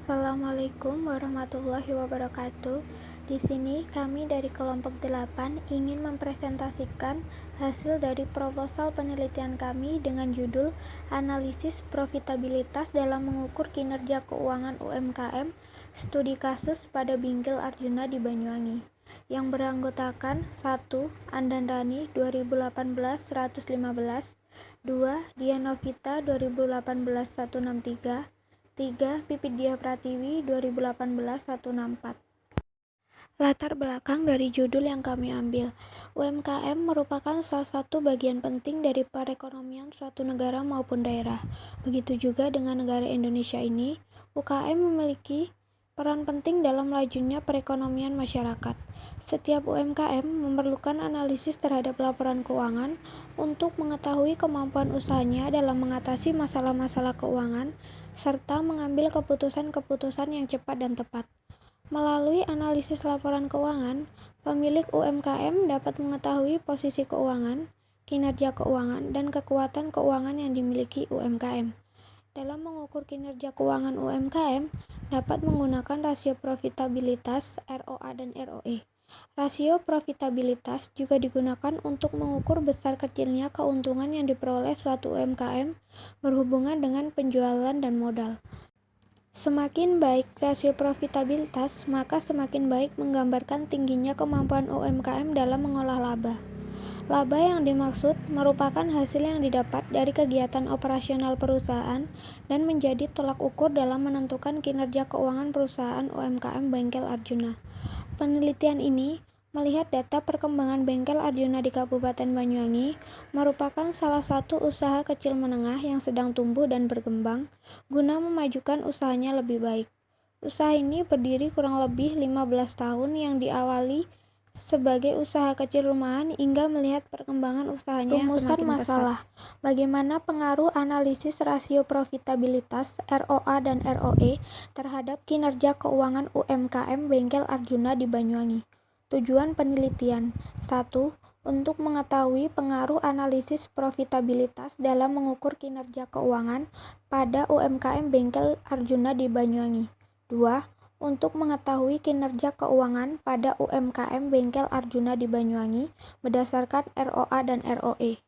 Assalamualaikum warahmatullahi wabarakatuh. Di sini kami dari kelompok 8 ingin mempresentasikan hasil dari proposal penelitian kami dengan judul Analisis Profitabilitas dalam mengukur kinerja keuangan UMKM, studi kasus pada Bingkel Arjuna di Banyuwangi, yang beranggotakan 1. Andan Rani 2018-115, 2. Dianovita 2018-163, 3. Pipit Dia Pratiwi 2018-164. Latar belakang dari judul yang kami ambil. UMKM merupakan salah satu bagian penting dari perekonomian suatu negara maupun daerah. Begitu juga dengan negara Indonesia ini, UKM memiliki peran penting dalam lajunya perekonomian masyarakat. Setiap UMKM memerlukan analisis terhadap laporan keuangan untuk mengetahui kemampuan usahanya dalam mengatasi masalah-masalah keuangan serta mengambil keputusan-keputusan yang cepat dan tepat. Melalui analisis laporan keuangan, pemilik UMKM dapat mengetahui posisi keuangan, kinerja keuangan, dan kekuatan keuangan yang dimiliki UMKM. Dalam mengukur kinerja keuangan UMKM, dapat menggunakan rasio profitabilitas ROA dan ROE. Rasio profitabilitas juga digunakan untuk mengukur besar kecilnya keuntungan yang diperoleh suatu UMKM berhubungan dengan penjualan dan modal. Semakin baik rasio profitabilitas, maka semakin baik menggambarkan tingginya kemampuan UMKM dalam mengolah laba. Laba yang dimaksud merupakan hasil yang didapat dari kegiatan operasional perusahaan dan menjadi tolak ukur dalam menentukan kinerja keuangan perusahaan UMKM Bengkel Arjuna. Penelitian ini melihat data perkembangan Bengkel Arjuna di Kabupaten Banyuwangi merupakan salah satu usaha kecil menengah yang sedang tumbuh dan berkembang guna memajukan usahanya lebih baik. Usaha ini berdiri kurang lebih 15 tahun yang diawali sebagai usaha kecil rumahan hingga melihat perkembangan usahanya yang semakin pesat. Bagaimana pengaruh analisis rasio profitabilitas ROA dan ROE terhadap kinerja keuangan UMKM Bengkel Arjuna di Banyuwangi? Tujuan penelitian 1. Untuk mengetahui pengaruh analisis profitabilitas dalam mengukur kinerja keuangan pada UMKM Bengkel Arjuna di Banyuwangi. 2. Untuk mengetahui kinerja keuangan pada UMKM Bengkel Arjuna di Banyuwangi berdasarkan ROA dan ROE.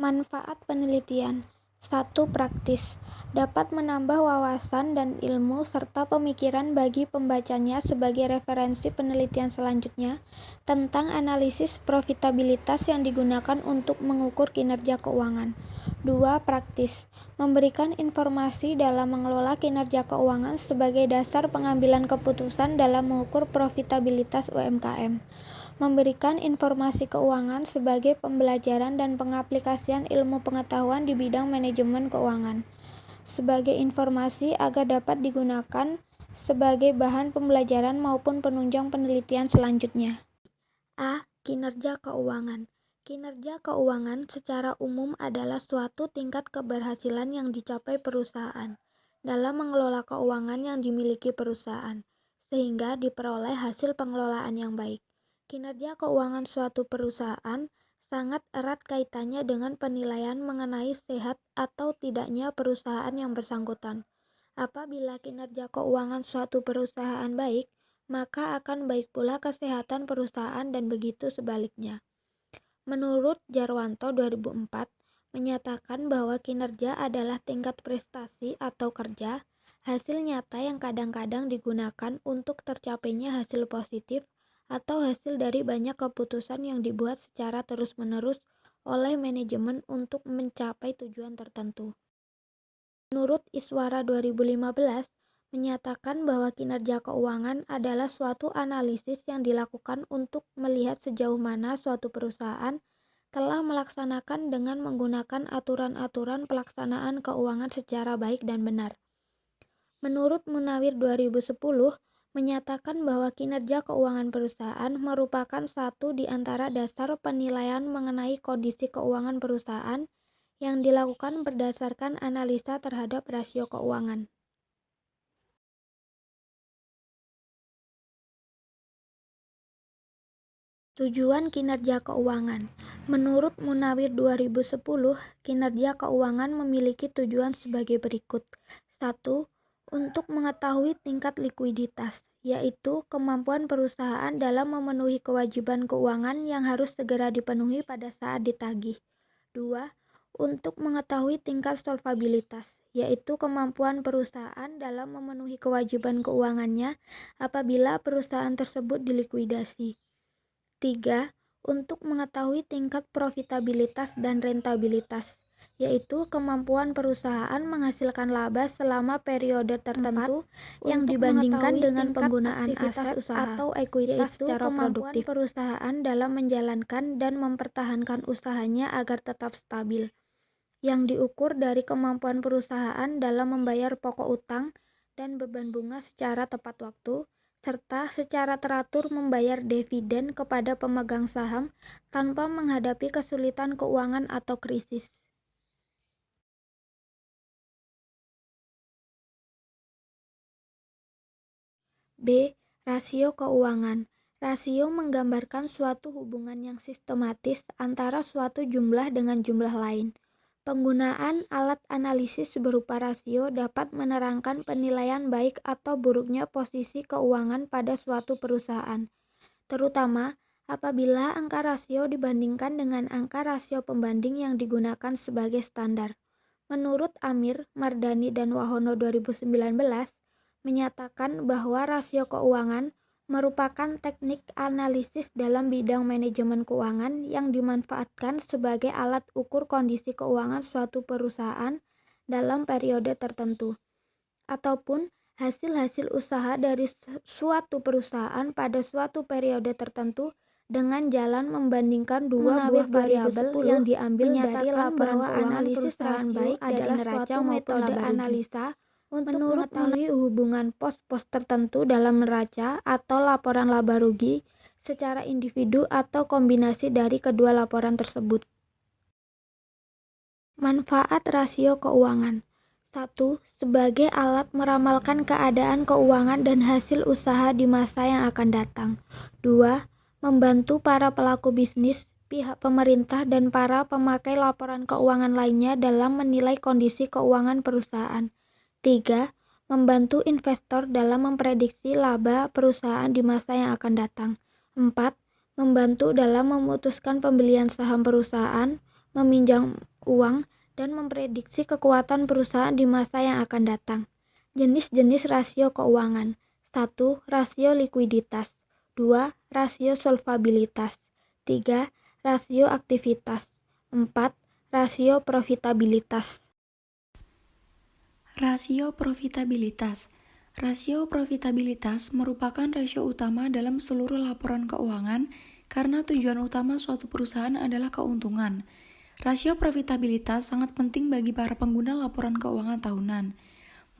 Manfaat penelitian 1. Praktis. Dapat menambah wawasan dan ilmu serta pemikiran bagi pembacanya sebagai referensi penelitian selanjutnya tentang analisis profitabilitas yang digunakan untuk mengukur kinerja keuangan. 2. Praktis. Memberikan informasi dalam mengelola kinerja keuangan sebagai dasar pengambilan keputusan dalam mengukur profitabilitas UMKM. Memberikan informasi keuangan sebagai pembelajaran dan pengaplikasian ilmu pengetahuan di bidang manajemen keuangan. Sebagai informasi agar dapat digunakan sebagai bahan pembelajaran maupun penunjang penelitian selanjutnya. A. Kinerja keuangan. Kinerja keuangan secara umum adalah suatu tingkat keberhasilan yang dicapai perusahaan dalam mengelola keuangan yang dimiliki perusahaan, sehingga diperoleh hasil pengelolaan yang baik. Kinerja keuangan suatu perusahaan sangat erat kaitannya dengan penilaian mengenai sehat atau tidaknya perusahaan yang bersangkutan. Apabila kinerja keuangan suatu perusahaan baik, maka akan baik pula kesehatan perusahaan dan begitu sebaliknya. Menurut Jarwanto 2004, menyatakan bahwa kinerja adalah tingkat prestasi atau kerja, hasil nyata yang kadang-kadang digunakan untuk tercapainya hasil positif atau hasil dari banyak keputusan yang dibuat secara terus-menerus oleh manajemen untuk mencapai tujuan tertentu. Menurut Iswara 2015, menyatakan bahwa kinerja keuangan adalah suatu analisis yang dilakukan untuk melihat sejauh mana suatu perusahaan telah melaksanakan dengan menggunakan aturan-aturan pelaksanaan keuangan secara baik dan benar. Menurut Munawir 2010, menyatakan bahwa kinerja keuangan perusahaan merupakan satu di antara dasar penilaian mengenai kondisi keuangan perusahaan yang dilakukan berdasarkan analisa terhadap rasio keuangan. Tujuan kinerja keuangan. Menurut Munawir 2010, kinerja keuangan memiliki tujuan sebagai berikut. 1. untuk mengetahui tingkat likuiditas, yaitu kemampuan perusahaan dalam memenuhi kewajiban keuangan yang harus segera dipenuhi pada saat ditagih. 2. Untuk mengetahui tingkat solvabilitas, yaitu kemampuan perusahaan dalam memenuhi kewajiban keuangannya apabila perusahaan tersebut dilikuidasi. 3. Untuk mengetahui tingkat profitabilitas dan rentabilitas, yaitu kemampuan perusahaan menghasilkan laba selama periode tertentu yang dibandingkan dengan penggunaan aset atau ekuitas secara produktif. Perusahaan dalam menjalankan dan mempertahankan usahanya agar tetap stabil, yang diukur dari kemampuan perusahaan dalam membayar pokok utang dan beban bunga secara tepat waktu, serta secara teratur membayar dividen kepada pemegang saham tanpa menghadapi kesulitan keuangan atau krisis. B. Rasio keuangan. Rasio menggambarkan suatu hubungan yang sistematis antara suatu jumlah dengan jumlah lain. Penggunaan alat analisis berupa rasio dapat menerangkan penilaian baik atau buruknya posisi keuangan pada suatu perusahaan, terutama apabila angka rasio dibandingkan dengan angka rasio pembanding yang digunakan sebagai standar. Menurut Amir, Mardani, dan Wahono 2019, menyatakan bahwa rasio keuangan merupakan teknik analisis dalam bidang manajemen keuangan yang dimanfaatkan sebagai alat ukur kondisi keuangan suatu perusahaan dalam periode tertentu, ataupun hasil-hasil usaha dari suatu perusahaan pada suatu periode tertentu dengan jalan membandingkan dua buah variabel yang diambil dari laporan analisis perusahaan baik adalah suatu metode analisa untuk mengetahui hubungan pos-pos tertentu dalam neraca atau laporan laba rugi secara individu atau kombinasi dari kedua laporan tersebut. Manfaat rasio keuangan. 1. Sebagai alat meramalkan keadaan keuangan dan hasil usaha di masa yang akan datang. 2. Membantu para pelaku bisnis, pihak pemerintah, dan para pemakai laporan keuangan lainnya dalam menilai kondisi keuangan perusahaan. 3. Membantu investor dalam memprediksi laba perusahaan di masa yang akan datang. 4. Membantu dalam memutuskan pembelian saham perusahaan, meminjam uang, dan memprediksi kekuatan perusahaan di masa yang akan datang. Jenis-jenis rasio keuangan. 1. Rasio likuiditas. 2. Rasio solvabilitas. 3. Rasio aktivitas. 4. Rasio profitabilitas. Rasio profitabilitas. Rasio profitabilitas merupakan rasio utama dalam seluruh laporan keuangan karena tujuan utama suatu perusahaan adalah keuntungan. Rasio profitabilitas sangat penting bagi para pengguna laporan keuangan tahunan.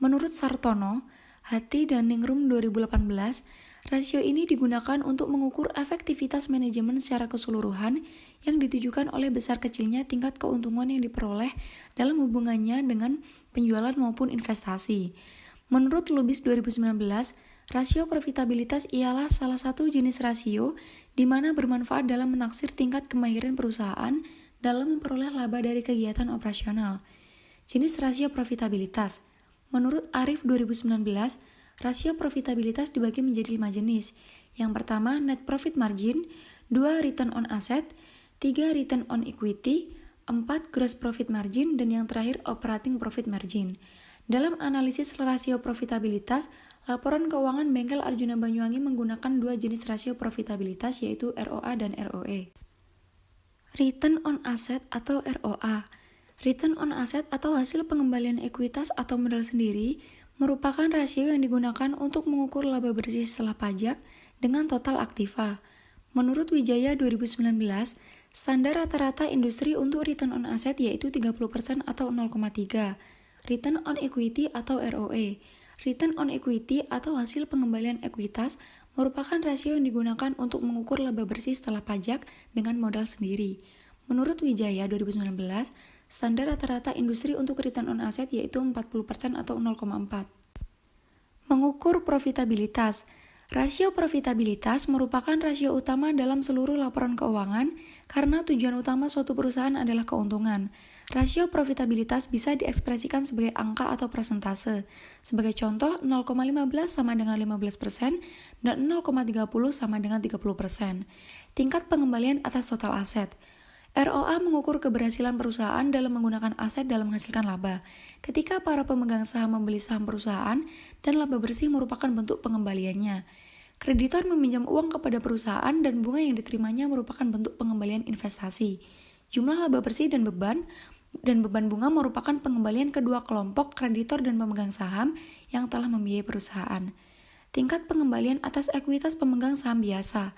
Menurut Sartono, Hati, dan Ningrum 2018, rasio ini digunakan untuk mengukur efektivitas manajemen secara keseluruhan yang ditujukan oleh besar kecilnya tingkat keuntungan yang diperoleh dalam hubungannya dengan penjualan maupun investasi. Menurut Lubis 2019, rasio profitabilitas ialah salah satu jenis rasio di mana bermanfaat dalam menaksir tingkat kemahiran perusahaan dalam memperoleh laba dari kegiatan operasional. Jenis rasio profitabilitas. Menurut Arif 2019, rasio profitabilitas dibagi menjadi 5 jenis. Yang pertama, net profit margin, 2. return on asset, 3. return on equity, 4. gross profit margin, dan yang terakhir operating profit margin. Dalam analisis rasio profitabilitas, laporan keuangan Bengkel Arjuna Banyuwangi menggunakan 2 jenis rasio profitabilitas, yaitu ROA dan ROE. Return on asset atau ROA. Return on asset atau hasil pengembalian ekuitas atau modal sendiri merupakan rasio yang digunakan untuk mengukur laba bersih setelah pajak dengan total aktiva. Menurut Wijaya 2019, standar rata-rata industri untuk return on asset yaitu 30% atau 0,3. Return on equity atau ROE. Return on equity atau hasil pengembalian ekuitas merupakan rasio yang digunakan untuk mengukur laba bersih setelah pajak dengan modal sendiri. Menurut Wijaya 2019, standar rata-rata industri untuk return on asset yaitu 40% atau 0,4. Mengukur profitabilitas. Rasio profitabilitas merupakan rasio utama dalam seluruh laporan keuangan karena tujuan utama suatu perusahaan adalah keuntungan. Rasio profitabilitas bisa diekspresikan sebagai angka atau persentase. Sebagai contoh, 0,15 sama dengan 15% dan 0,30 sama dengan 30%. Tingkat pengembalian atas total aset. ROA mengukur keberhasilan perusahaan dalam menggunakan aset dalam menghasilkan laba. Ketika para pemegang saham membeli saham perusahaan dan laba bersih merupakan bentuk pengembaliannya. Kreditor meminjam uang kepada perusahaan dan bunga yang diterimanya merupakan bentuk pengembalian investasi. Jumlah laba bersih dan beban bunga merupakan pengembalian kedua kelompok kreditor dan pemegang saham yang telah membiayai perusahaan. Tingkat pengembalian atas ekuitas pemegang saham biasa.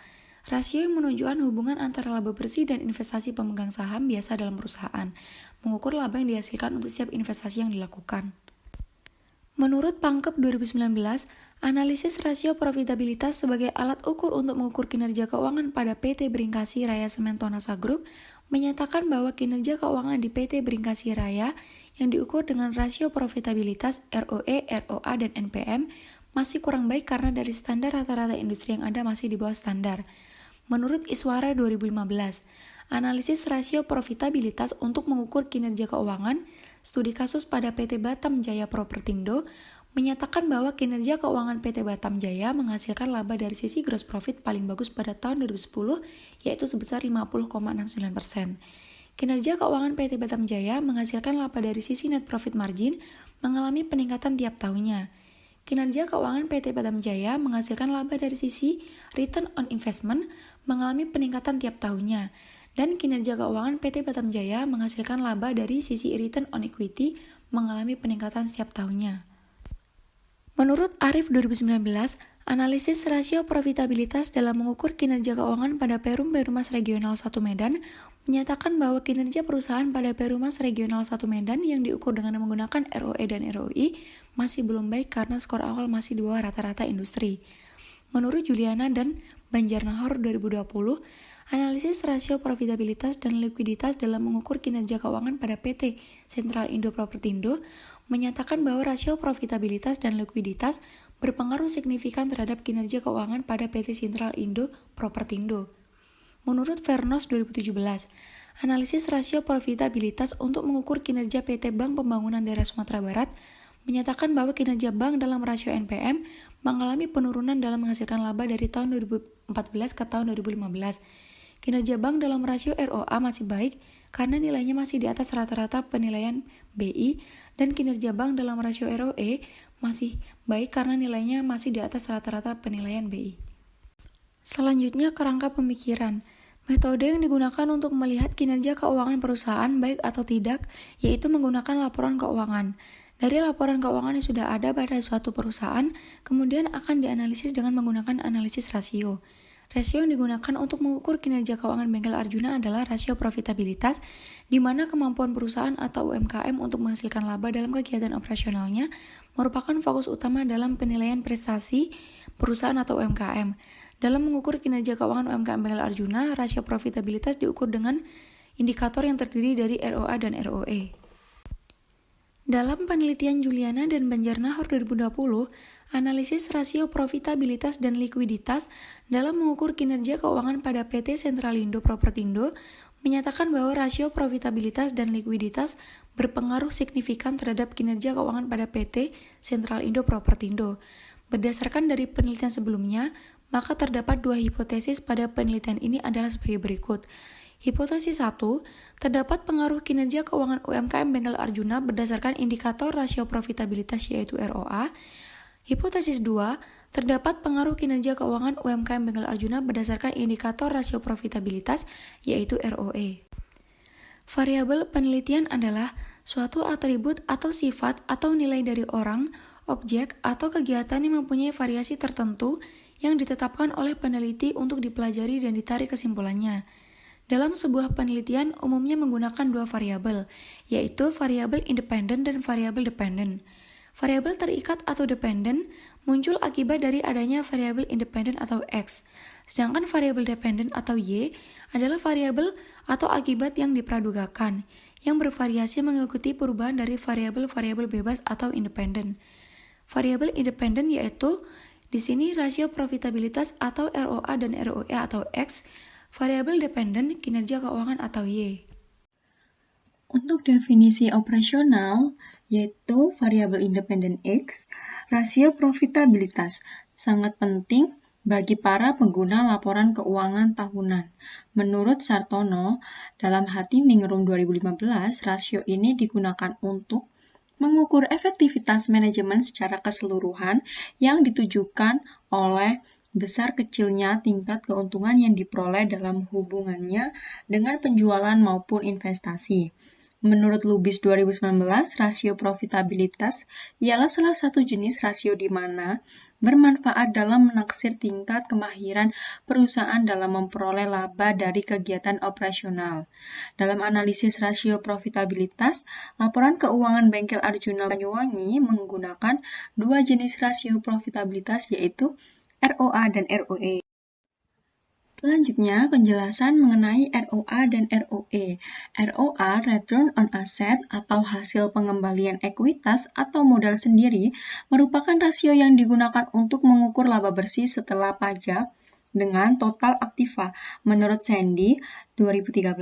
Rasio yang menunjukkan hubungan antara laba bersih dan investasi pemegang saham biasa dalam perusahaan, mengukur laba yang dihasilkan untuk setiap investasi yang dilakukan. Menurut Pangkep 2019, analisis rasio profitabilitas sebagai alat ukur untuk mengukur kinerja keuangan pada PT Brinkasi Raya Semen Tonasa Group menyatakan bahwa kinerja keuangan di PT Brinkasi Raya yang diukur dengan rasio profitabilitas ROE, ROA, dan NPM masih kurang baik karena dari standar rata-rata industri yang ada masih di bawah standar. Menurut Iswara 2015, analisis rasio profitabilitas untuk mengukur kinerja keuangan, studi kasus pada PT Batam Jaya Propertindo menyatakan bahwa kinerja keuangan PT Batam Jaya menghasilkan laba dari sisi gross profit paling bagus pada tahun 2010, yaitu sebesar 50,69%. Kinerja keuangan PT Batam Jaya menghasilkan laba dari sisi net profit margin mengalami peningkatan tiap tahunnya. Kinerja keuangan PT Batam Jaya menghasilkan laba dari sisi return on investment mengalami peningkatan tiap tahunnya, dan kinerja keuangan PT Batam Jaya menghasilkan laba dari sisi return on equity mengalami peningkatan setiap tahunnya. Menurut Arif 2019, analisis rasio profitabilitas dalam mengukur kinerja keuangan pada Perum Perumas Regional 1 Medan menyatakan bahwa kinerja perusahaan pada Perumas Regional 1 Medan yang diukur dengan menggunakan ROE dan ROI masih belum baik karena skor awal masih di bawah rata-rata industri. Menurut Juliana dan Banjarnahor 2020, analisis rasio profitabilitas dan likuiditas dalam mengukur kinerja keuangan pada PT Sentral Indo Propertindo menyatakan bahwa rasio profitabilitas dan likuiditas berpengaruh signifikan terhadap kinerja keuangan pada PT Sentral Indo Propertindo. Menurut Vernos 2017, analisis rasio profitabilitas untuk mengukur kinerja PT Bank Pembangunan Daerah Sumatera Barat menyatakan bahwa kinerja bank dalam rasio NPM mengalami penurunan dalam menghasilkan laba dari tahun 2014 ke tahun 2015. Kinerja bank dalam rasio ROA masih baik karena nilainya masih di atas rata-rata penilaian BI, dan kinerja bank dalam rasio ROE masih baik karena nilainya masih di atas rata-rata penilaian BI. Selanjutnya, kerangka pemikiran. Metode yang digunakan untuk melihat kinerja keuangan perusahaan baik atau tidak, yaitu menggunakan laporan keuangan. Dari laporan keuangan yang sudah ada pada suatu perusahaan, kemudian akan dianalisis dengan menggunakan analisis rasio. Rasio yang digunakan untuk mengukur kinerja keuangan Bengkel Arjuna adalah rasio profitabilitas, di mana kemampuan perusahaan atau UMKM untuk menghasilkan laba dalam kegiatan operasionalnya merupakan fokus utama dalam penilaian prestasi perusahaan atau UMKM. Dalam mengukur kinerja keuangan UMKM Bengkel Arjuna, rasio profitabilitas diukur dengan indikator yang terdiri dari ROA dan ROE. Dalam penelitian Juliana dan Banjarnahor 2020, analisis rasio profitabilitas dan likuiditas dalam mengukur kinerja keuangan pada PT Sentralindo Propertindo menyatakan bahwa rasio profitabilitas dan likuiditas berpengaruh signifikan terhadap kinerja keuangan pada PT Sentralindo Propertindo. Berdasarkan dari penelitian sebelumnya, maka terdapat dua hipotesis pada penelitian ini adalah sebagai berikut. Hipotesis 1, terdapat pengaruh kinerja keuangan UMKM Bengkel Arjuna berdasarkan indikator rasio profitabilitas yaitu ROA. Hipotesis 2, terdapat pengaruh kinerja keuangan UMKM Bengkel Arjuna berdasarkan indikator rasio profitabilitas yaitu ROE. Variabel penelitian adalah suatu atribut atau sifat atau nilai dari orang, objek, atau kegiatan yang mempunyai variasi tertentu yang ditetapkan oleh peneliti untuk dipelajari dan ditarik kesimpulannya. Dalam sebuah penelitian umumnya menggunakan dua variabel, yaitu variabel independen dan variabel dependen. Variabel terikat atau dependen muncul akibat dari adanya variabel independen atau X, sedangkan variabel dependen atau Y adalah variabel atau akibat yang dipradugakan, yang bervariasi mengikuti perubahan dari variabel-variabel bebas atau independen. Variabel independen yaitu Di sini rasio profitabilitas atau ROA dan ROE atau X, variabel dependen kinerja keuangan atau Y. Untuk definisi operasional, yaitu variabel independen X, rasio profitabilitas sangat penting bagi para pengguna laporan keuangan tahunan. Menurut Sartono, dalam Hati Ningrum 2015, rasio ini digunakan untuk mengukur efektivitas manajemen secara keseluruhan yang ditujukan oleh besar kecilnya tingkat keuntungan yang diperoleh dalam hubungannya dengan penjualan maupun investasi. Menurut Lubis 2019, rasio profitabilitas ialah salah satu jenis rasio di mana bermanfaat dalam menaksir tingkat kemahiran perusahaan dalam memperoleh laba dari kegiatan operasional. Dalam analisis rasio profitabilitas, laporan keuangan Bengkel Arjuna Banyuwangi menggunakan dua jenis rasio profitabilitas yaitu ROA dan ROE. Selanjutnya, penjelasan mengenai ROA dan ROE. ROA, Return on Asset, atau hasil pengembalian ekuitas atau modal sendiri, merupakan rasio yang digunakan untuk mengukur laba bersih setelah pajak dengan total aktiva, menurut Sandy 2013.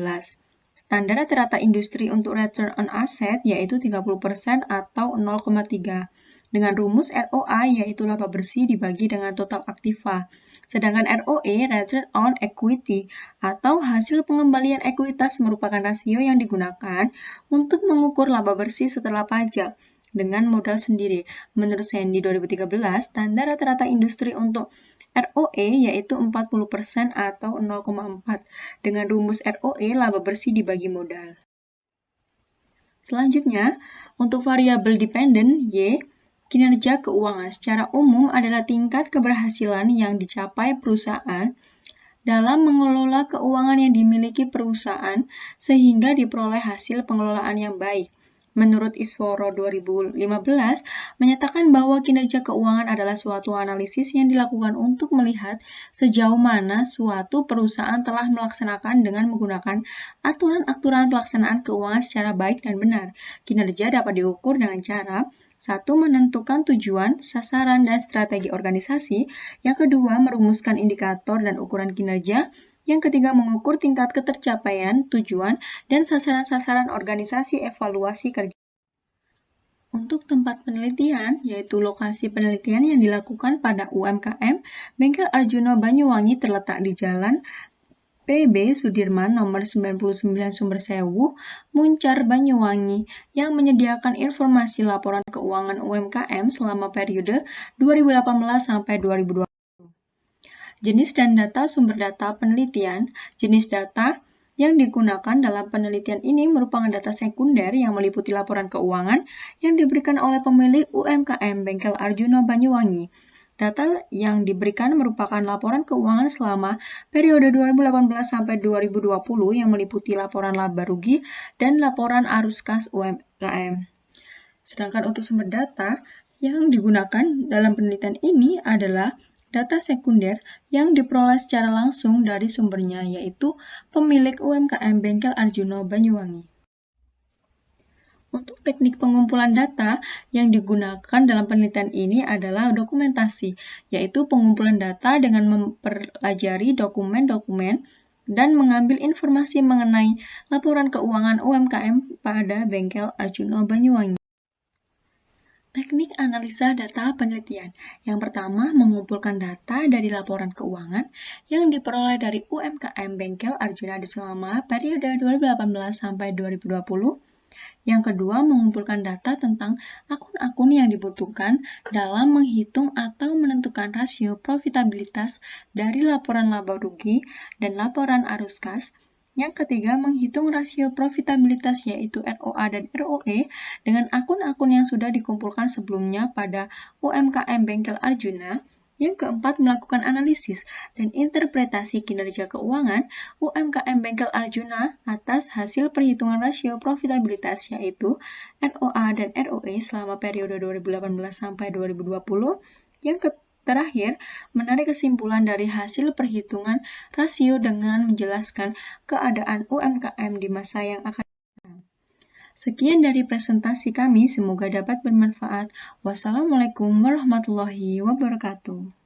Standar rata-rata industri untuk Return on Asset yaitu 30% atau 0,3. Dengan rumus ROA yaitu laba bersih dibagi dengan total aktiva. Sedangkan ROE, Return on Equity, atau hasil pengembalian ekuitas merupakan rasio yang digunakan untuk mengukur laba bersih setelah pajak dengan modal sendiri. Menurut Sandy 2013, standar rata-rata industri untuk ROE yaitu 40% atau 0,4. Dengan rumus ROE, laba bersih dibagi modal. Selanjutnya, untuk variabel dependen Y, kinerja keuangan secara umum adalah tingkat keberhasilan yang dicapai perusahaan dalam mengelola keuangan yang dimiliki perusahaan sehingga diperoleh hasil pengelolaan yang baik. Menurut Isworo 2015, menyatakan bahwa kinerja keuangan adalah suatu analisis yang dilakukan untuk melihat sejauh mana suatu perusahaan telah melaksanakan dengan menggunakan aturan-aturan pelaksanaan keuangan secara baik dan benar. Kinerja dapat diukur dengan cara satu, menentukan tujuan, sasaran, dan strategi organisasi. Yang kedua, merumuskan indikator dan ukuran kinerja. Yang ketiga, mengukur tingkat ketercapaian, tujuan, dan sasaran-sasaran organisasi evaluasi kerja. Untuk tempat penelitian, yaitu lokasi penelitian yang dilakukan pada UMKM, Bengkel Arjuna Banyuwangi terletak di Jalan PB Sudirman nomor 99 Sumbersewu, Muncar, Banyuwangi, yang menyediakan informasi laporan keuangan UMKM selama periode 2018 sampai 2020. Jenis dan data sumber data penelitian. Jenis data yang digunakan dalam penelitian ini merupakan data sekunder yang meliputi laporan keuangan yang diberikan oleh pemilik UMKM Bengkel Arjuna Banyuwangi. Data yang diberikan merupakan laporan keuangan selama periode 2018 sampai 2020 yang meliputi laporan laba rugi dan laporan arus kas UMKM. Sedangkan untuk sumber data yang digunakan dalam penelitian ini adalah data sekunder yang diperoleh secara langsung dari sumbernya, yaitu pemilik UMKM Bengkel Arjuna Banyuwangi. Untuk teknik pengumpulan data yang digunakan dalam penelitian ini adalah dokumentasi, yaitu pengumpulan data dengan mempelajari dokumen-dokumen dan mengambil informasi mengenai laporan keuangan UMKM pada Bengkel Arjuna Banyuwangi. Teknik analisa data penelitian. Yang pertama, mengumpulkan data dari laporan keuangan yang diperoleh dari UMKM Bengkel Arjuna selama periode 2018 sampai 2020. Yang kedua, mengumpulkan data tentang akun-akun yang dibutuhkan dalam menghitung atau menentukan rasio profitabilitas dari laporan laba rugi dan laporan arus kas. Yang ketiga, menghitung rasio profitabilitas yaitu ROA dan ROE dengan akun-akun yang sudah dikumpulkan sebelumnya pada UMKM Bengkel Arjuna. Yang keempat, melakukan analisis dan interpretasi kinerja keuangan UMKM Bengkel Arjuna atas hasil perhitungan rasio profitabilitas yaitu ROA dan ROE selama periode 2018 sampai 2020. Yang terakhir, menarik kesimpulan dari hasil perhitungan rasio dengan menjelaskan keadaan UMKM di masa yang akan datang. Sekian dari presentasi kami, semoga dapat bermanfaat. Wassalamualaikum warahmatullahi wabarakatuh.